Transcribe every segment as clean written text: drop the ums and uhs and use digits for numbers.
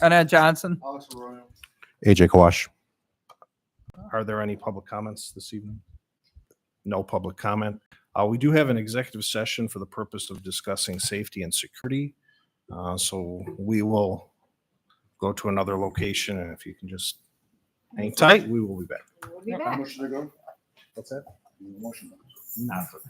Annette Johnson. Alex Arroyo. AJ Kawash. Are there any public comments this evening? No public comment. We do have an executive session for the purpose of discussing safety and security. So we will go to another location, and if you can just hang tight, we will be back. We'll be How back. much should I go? What's that? Motion. Not for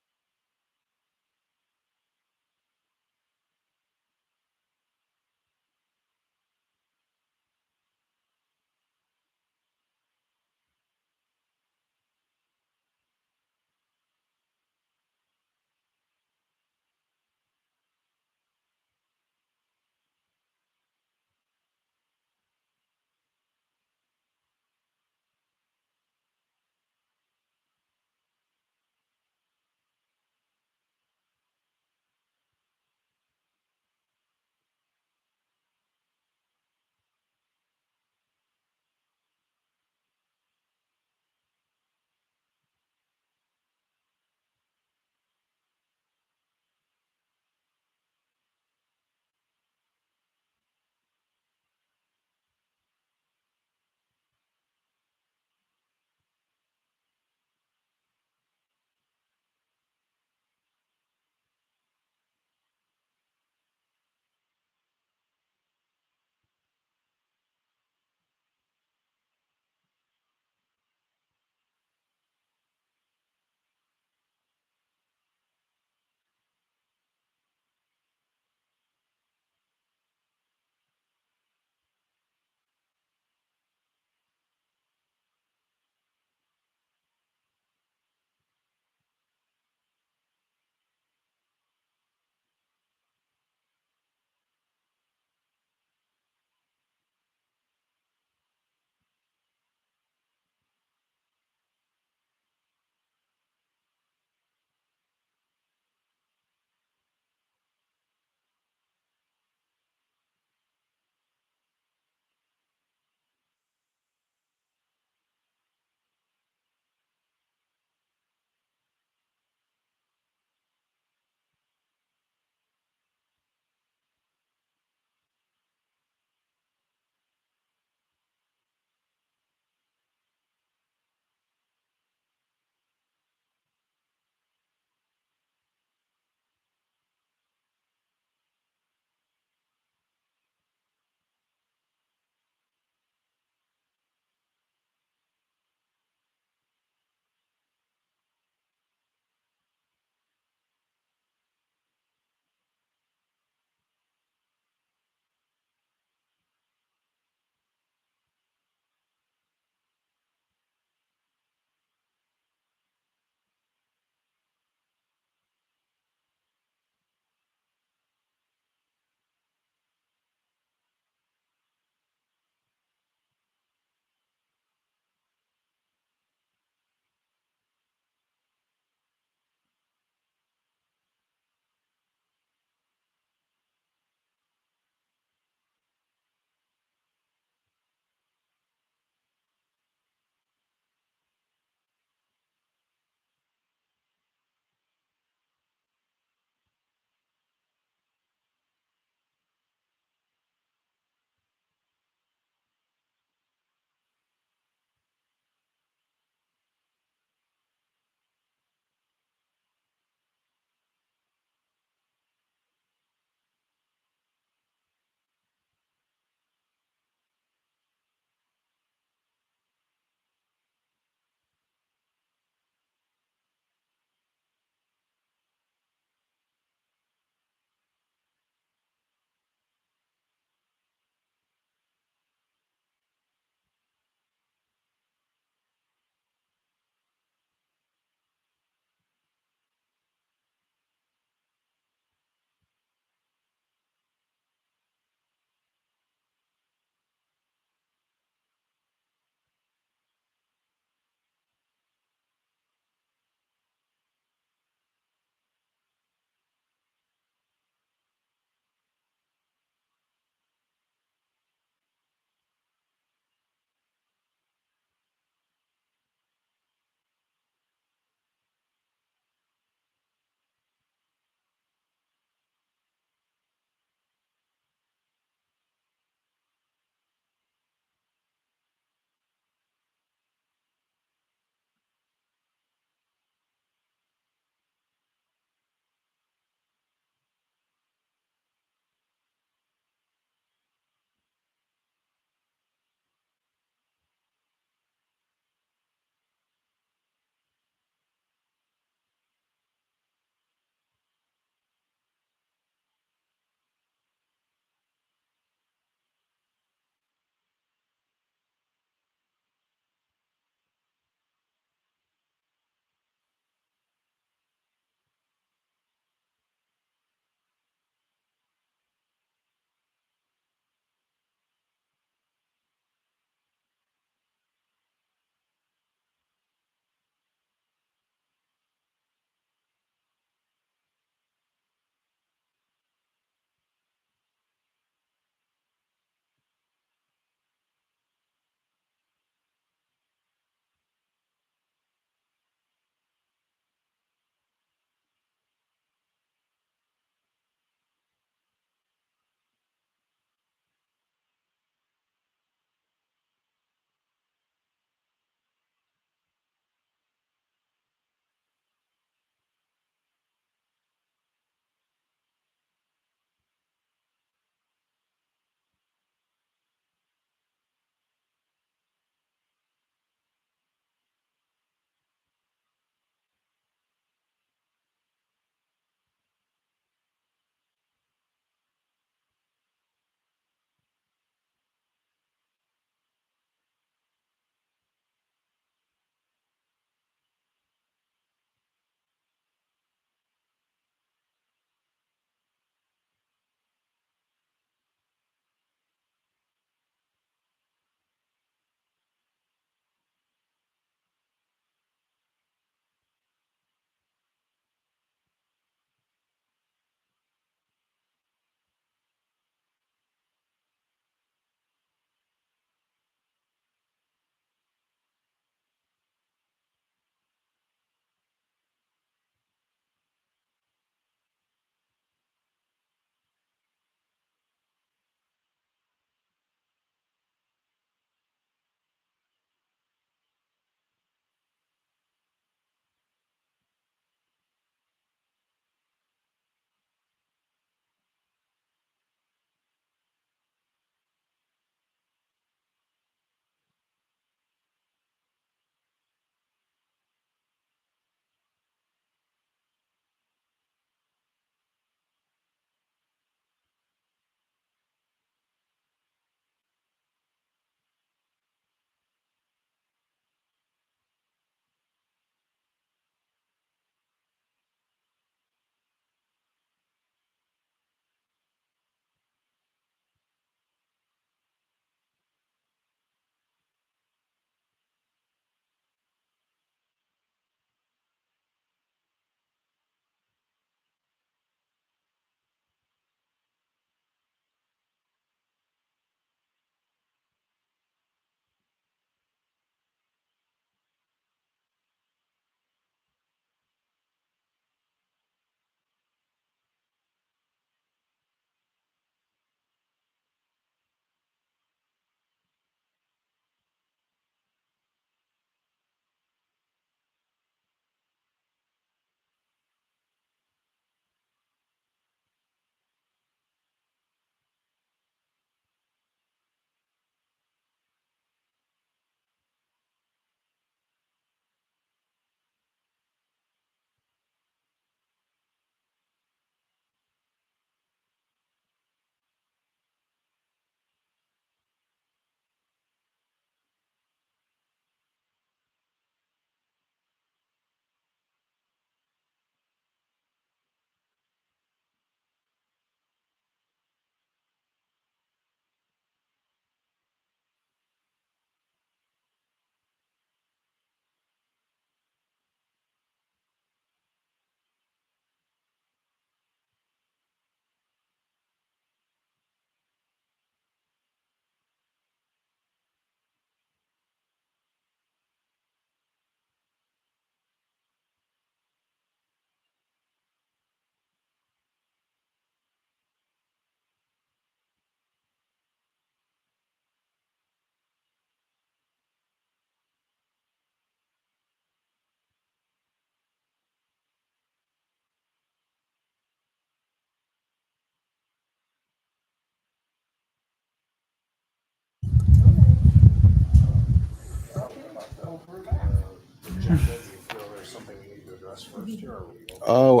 address first here? Or are we okay? Oh,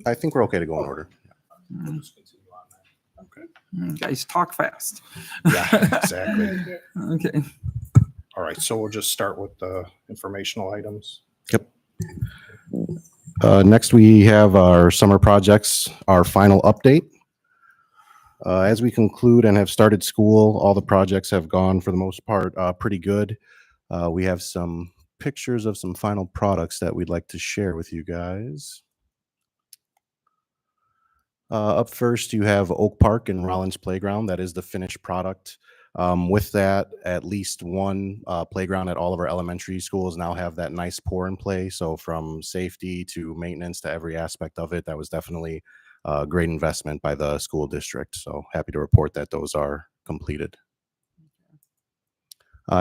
I think we're okay to go in order. We'll just continue on that. Okay. You guys talk fast. Yeah, exactly. Okay. All right, so we'll just start with the informational items. Yep. Next, we have our summer projects, our final update. As we conclude and have started school, all the projects have gone, for the most part, pretty good. We have some pictures of some final products that we'd like to share with you guys. Up first, you have Oak Park and Rollins Playground. That is the finished product. With that, at least one playground at all of our elementary schools now have that nice pour and play. So from safety to maintenance to every aspect of it, that was definitely a great investment by the school district. So happy to report that those are completed.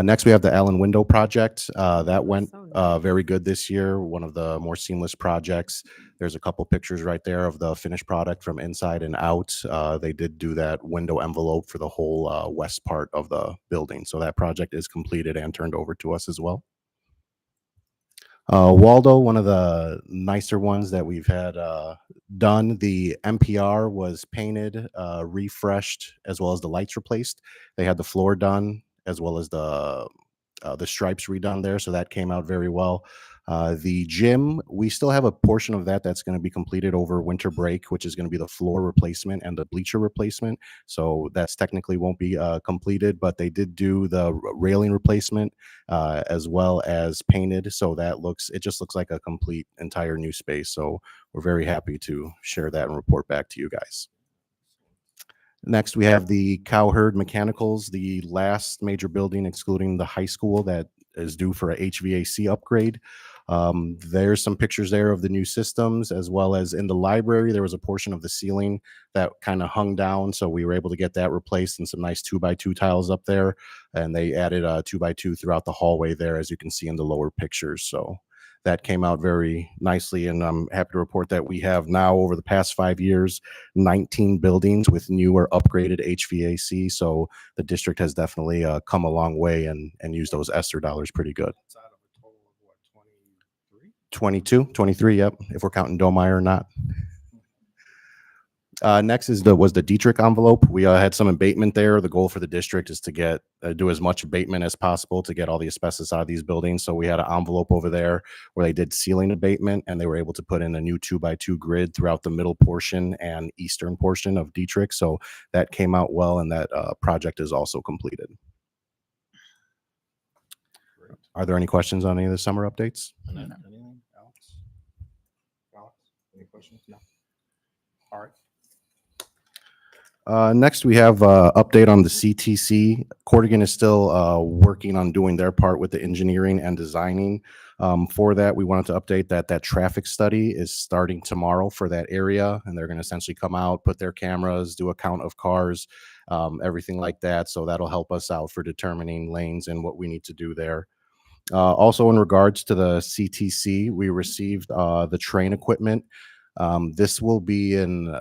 Next, we have the Allen Window Project. That went very good this year, one of the more seamless projects. There's a couple pictures right there of the finished product from inside and out. They did do that window envelope for the whole west part of the building. So that project is completed and turned over to us as well. Waldo, one of the nicer ones that we've had done, the MPR was painted, refreshed, as well as the lights replaced. They had the floor done, as well as the stripes redone there, so that came out very well. The gym, we still have a portion of that that's going to be completed over winter break, which is going to be the floor replacement and the bleacher replacement. So that's technically won't be completed, but they did do the railing replacement as well as painted. So it just looks like a complete entire new space. So we're very happy to share that and report back to you guys. Next, we have the Cowherd Mechanicals, the last major building excluding the high school that is due for a HVAC upgrade. There's some pictures there of the new systems, as well as in the library, there was a portion of the ceiling that kind of hung down. So we were able to get that replaced and some nice 2x2 tiles up there. And they added a 2x2 throughout the hallway there, as you can see in the lower pictures. So that came out very nicely, and I'm happy to report that we have now, over the past 5 years, 19 buildings with newer upgraded HVAC. So the district has definitely come a long way and used those ESSER dollars pretty good. It's out of a total of what, 23? 23, yep, if we're counting Domeyer or not. Next was the Dietrich envelope. We had some abatement there. The goal for the district is to get do as much abatement as possible to get all the asbestos out of these buildings. So we had an envelope over there where they did ceiling abatement, and they were able to put in a new 2x2 grid throughout the middle portion and eastern portion of Dietrich. So that came out well, and that project is also completed. Great. Are there any questions on any of the summer updates? Anything else? Alex, any questions? No. All right. Next, we have update on the CTC. Cordigan is still working on doing their part with the engineering and designing. For that, we wanted to update that traffic study is starting tomorrow for that area, and they're going to essentially come out, put their cameras, do a count of cars, everything like that. So that'll help us out for determining lanes and what we need to do there. Also, in regards to the CTC, we received the train equipment. This will be an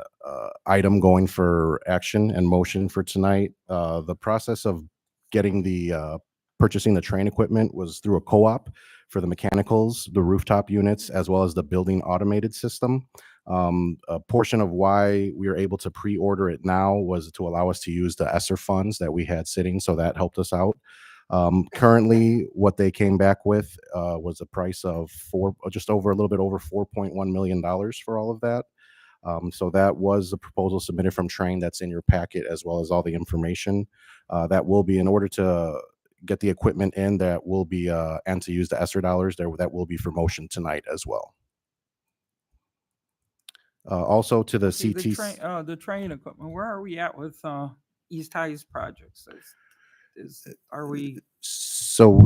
item going for action and motion for tonight. The process of getting purchasing the train equipment was through a co-op for the mechanicals, the rooftop units, as well as the building automated system. A portion of why we were able to pre-order it now was to allow us to use the ESSER funds that we had sitting, so that helped us out. Currently, what they came back with was a price of just over a little bit over $4.1 million for all of that. So that was a proposal submitted from Train that's in your packet, as well as all the information. That will be, in order to get the equipment in, that will be, and to use the ESSER dollars there, that will be for motion tonight as well. Also to the CT. The train equipment, where are we at with East High's projects? Are we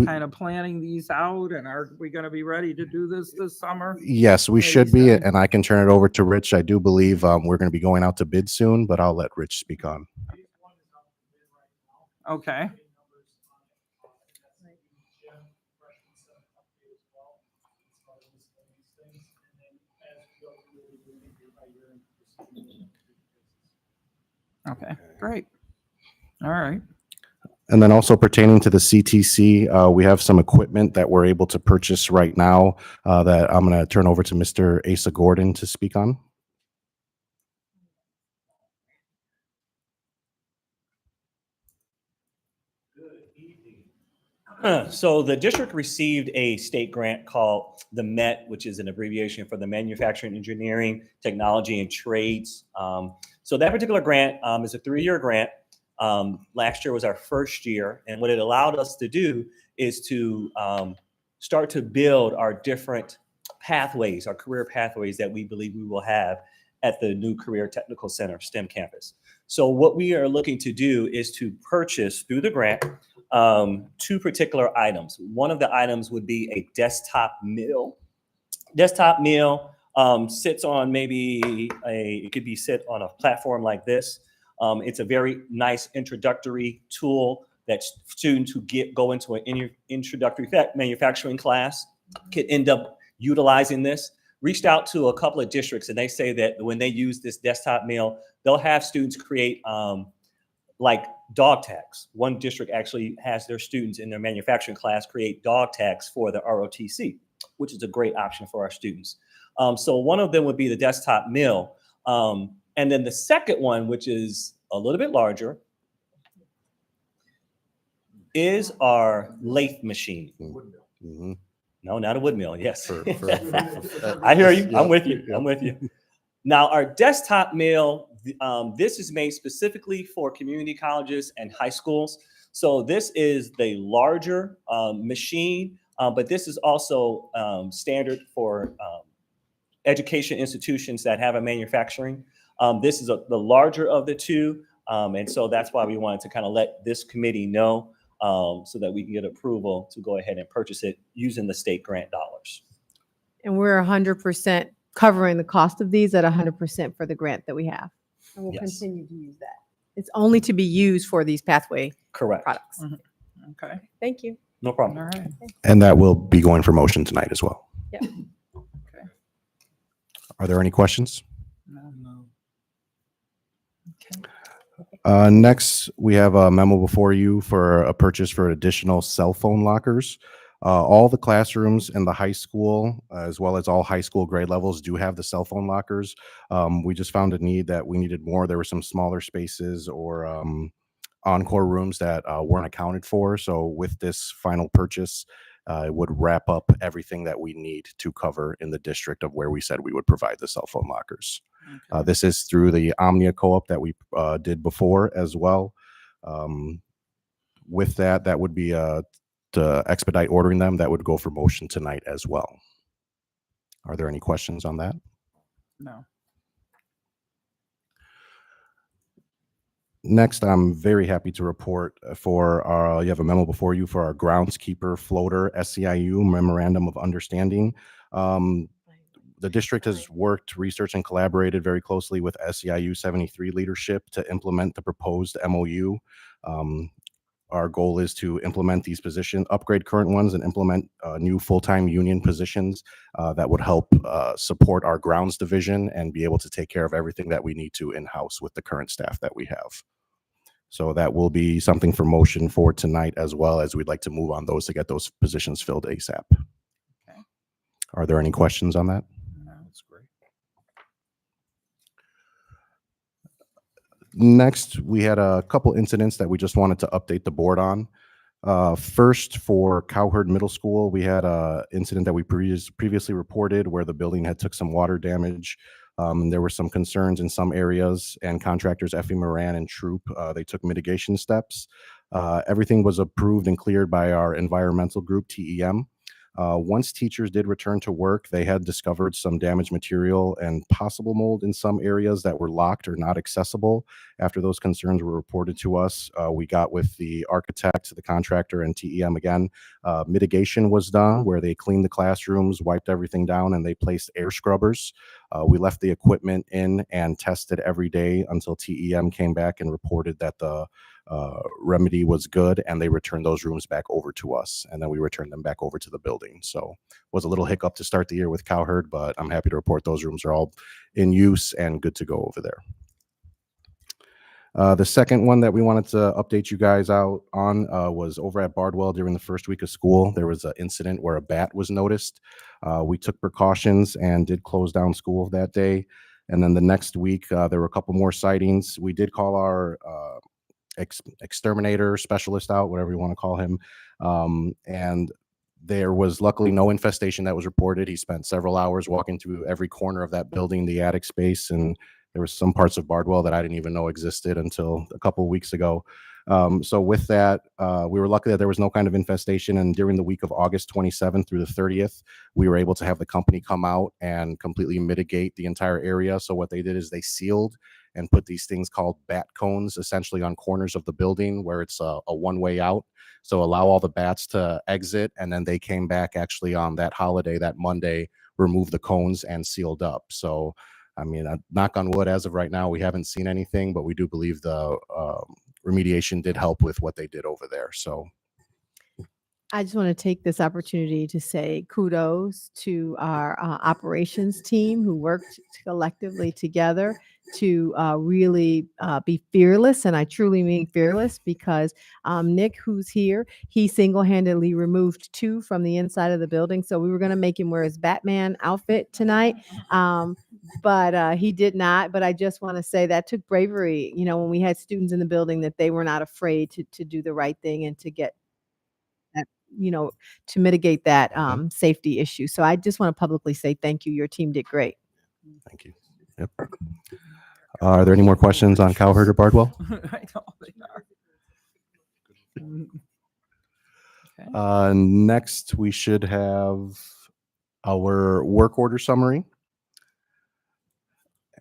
kind of planning these out, and are we going to be ready to do this summer? Yes, we should be, and I can turn it over to Rich. I do believe we're going to be going out to bid soon, but I'll let Rich speak on. Okay. Okay, great. All right. And then also pertaining to the CTC, we have some equipment that we're able to purchase right now that I'm going to turn over to Mr. Asa Gordon to speak on. So the district received a state grant called the MET, which is an abbreviation for the Manufacturing, Engineering, Technology, and Trades. So that particular grant is a 3-year grant. Last year was our first year, and what it allowed us to do is to start to build our different pathways, our career pathways that we believe we will have at the new Career Technical Center STEM campus. So what we are looking to do is to purchase through the grant 2 particular items. One of the items would be a desktop mill. Desktop mill sits on it could be sit on a platform like this. It's a very nice introductory tool that students who go into an introductory manufacturing class could end up utilizing this. Reached out to a couple of districts, and they say that when they use this desktop mill, they'll have students create like dog tags. One district actually has their students in their manufacturing class create dog tags for the ROTC, which is a great option for our students. So one of them would be the desktop mill. And then the second one, which is a little bit larger, is our lathe machine. Mm-hmm. No, not a wood mill. Yes. I hear you. I'm with you. I'm with you. Now, our desktop mill, this is made specifically for community colleges and high schools. So this is the larger machine, but this is also standard for education institutions that have a manufacturing. This is the larger of the 2. And so that's why we wanted to kind of let this committee know so that we can get approval to go ahead and purchase it using the state grant dollars. And we're 100% covering the cost of these at 100% for the grant that we have. And we'll Yes. continue to use that. It's only to be used for these pathway Correct. products. Okay, Thank you. No problem. all right. And that will be going for motion tonight as well. Yep. Okay. Are there any questions? No. Okay. Next, we have a memo before you for a purchase for additional cell phone lockers. All the classrooms in the high school, as well as all high school grade levels, do have the cell phone lockers. We just found a need that we needed more. There were some smaller spaces or encore rooms that weren't accounted for. So with this final purchase, it would wrap up everything that we need to cover in the district of where we said we would provide the cell phone lockers. Okay. This is through the Omnia Co-op that we did before as well. With that would be to expedite ordering them. That would go for motion tonight as well. Are there any questions on that? No. Next, I'm very happy to report for you have a memo before you for our groundskeeper floater SEIU memorandum of understanding. The district has worked, researched, and collaborated very closely with SEIU 73 leadership to implement the proposed MOU. Our goal is to implement these positions, upgrade current ones, and implement new full-time union positions that would help support our grounds division and be able to take care of everything that we need to in-house with the current staff that we have. So that will be something for motion for tonight, as well as we'd like to move on those to get those positions filled ASAP. Okay. Are there any questions on that? No, that's great. Next, we had a couple incidents that we just wanted to update the board on. First, for Cowherd Middle School, we had an incident that we previously reported where the building had took some water damage. There were some concerns in some areas, and contractors Effie Moran and Troop, they took mitigation steps. Everything was approved and cleared by our environmental group, TEM. Once teachers did return to work, they had discovered some damaged material and possible mold in some areas that were locked or not accessible. After those concerns were reported to us, we got with the architect, the contractor, and TEM again. Mitigation was done where they cleaned the classrooms, wiped everything down, and they placed air scrubbers. We left the equipment in and tested every day until TEM came back and reported that the remedy was good, and they returned those rooms back over to us, and then we returned them back over to the building. So it was a little hiccup to start the year with Cowherd, but I'm happy to report those rooms are all in use and good to go over there. The second one that we wanted to update you guys out on was over at Bardwell during the first week of school. There was an incident where a bat was noticed. We took precautions and did close down school that day. And then the next week, there were a couple more sightings. We did call our exterminator specialist out, whatever you want to call him. And there was luckily no infestation that was reported. He spent several hours walking through every corner of that building, the attic space, and there was some parts of Bardwell that I didn't even know existed until a couple of weeks ago. So with that, we were lucky that there was no kind of infestation. And during the week of August 27th through the 30th, we were able to have the company come out and completely mitigate the entire area. So what they did is they sealed and put these things called bat cones essentially on corners of the building where it's a one-way out. So allow all the bats to exit. And then they came back actually on that holiday, that Monday, removed the cones and sealed up. So I mean, knock on wood, as of right now, we haven't seen anything, but we do believe the remediation did help with what they did over there. So I just want to take this opportunity to say kudos to our operations team who worked collectively together to really be fearless. And I truly mean fearless because Nick, who's here, he single-handedly removed 2 from the inside of the building. So we were going to make him wear his Batman outfit tonight. But he did not. But I just want to say that took bravery, you know, when we had students in the building, that they were not afraid to do the right thing and to get that, you know, to mitigate that safety issue. So I just want to publicly say thank you. Your team did great. thank you. Yep. Are there any more questions on Cowherd or Bardwell? I know they are. Okay. Next, we should have our work order summary.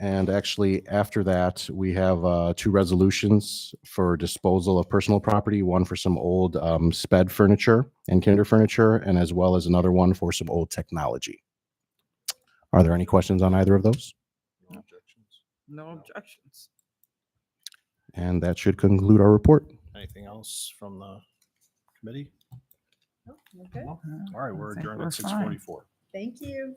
And actually, after that, we have 2 resolutions for disposal of personal property, one for some old SPED furniture and kinder furniture, and as well as another one for some old technology. Are there any questions on either of those? No objections. No objections. And that should conclude our report. Anything else from the committee? Okay. All right, we're I think adjourned we're at fine. 6:44. Thank you.